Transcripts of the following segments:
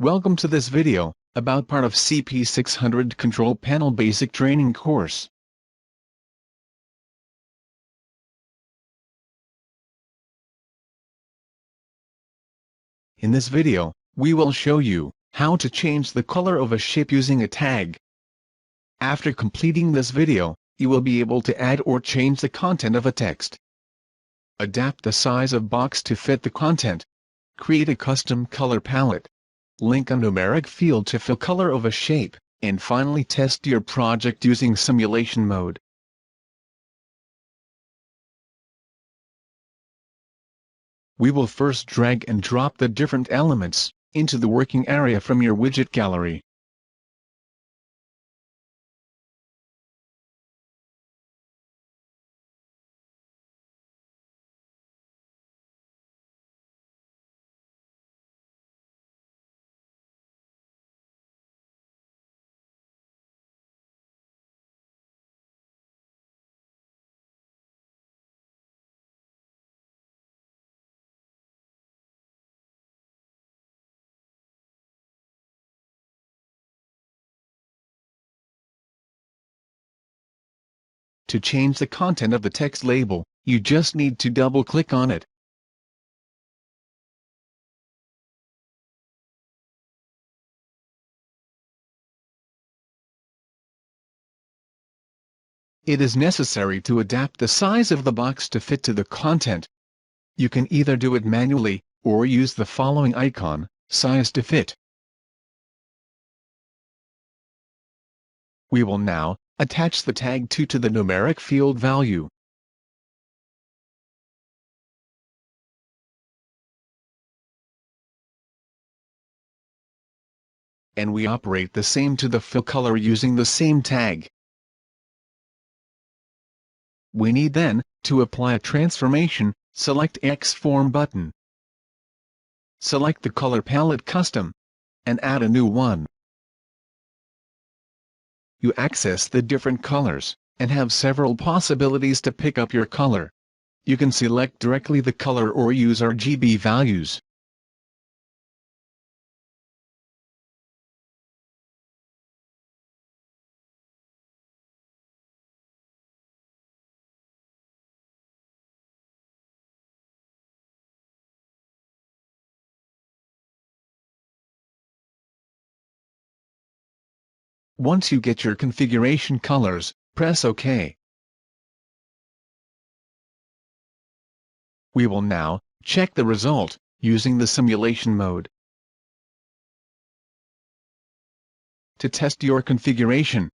Welcome to this video, about part of CP600 Control Panel Basic Training course. In this video, we will show you how to change the color of a shape using a tag. After completing this video, you will be able to add or change the content of a text. Adapt the size of box to fit the content. Create a custom color palette. Link a numeric field to fill color of a shape, and finally test your project using simulation mode. We will first drag and drop the different elements into the working area from your widget gallery. To change the content of the text label, you just need to double-click on it. It is necessary to adapt the size of the box to fit to the content. You can either do it manually, or use the following icon, Size to Fit. We will now attach the tag to the numeric field value. And we operate the same to the fill color using the same tag. We need then to apply a transformation. Select X-Form button. Select the color palette Custom, and add a new one. You access the different colors, and have several possibilities to pick up your color. You can select directly the color or use RGB values. Once you get your configuration colors, press OK. We will now check the result using the simulation mode. To test your configuration,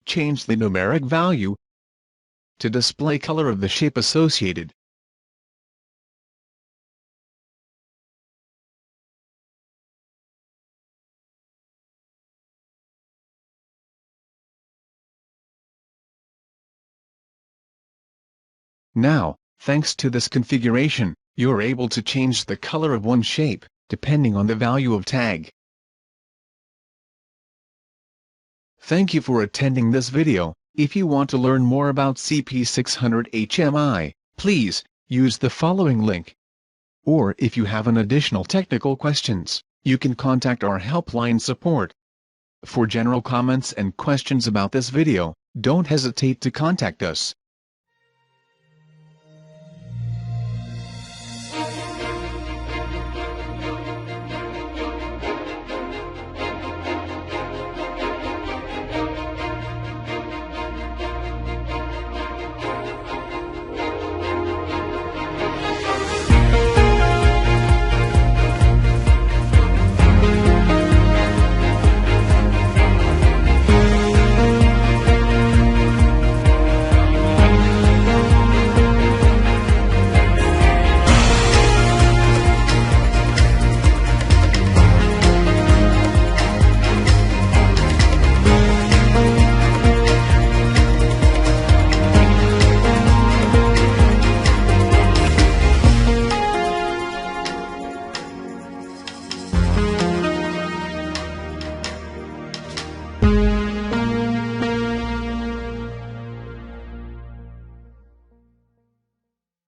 change the numeric value to display color of the shape associated. Now, thanks to this configuration, you are able to change the color of one shape, depending on the value of tag. Thank you for attending this video. If you want to learn more about CP600 HMI, please use the following link. Or if you have an additional technical questions, you can contact our helpline support. For general comments and questions about this video, don't hesitate to contact us.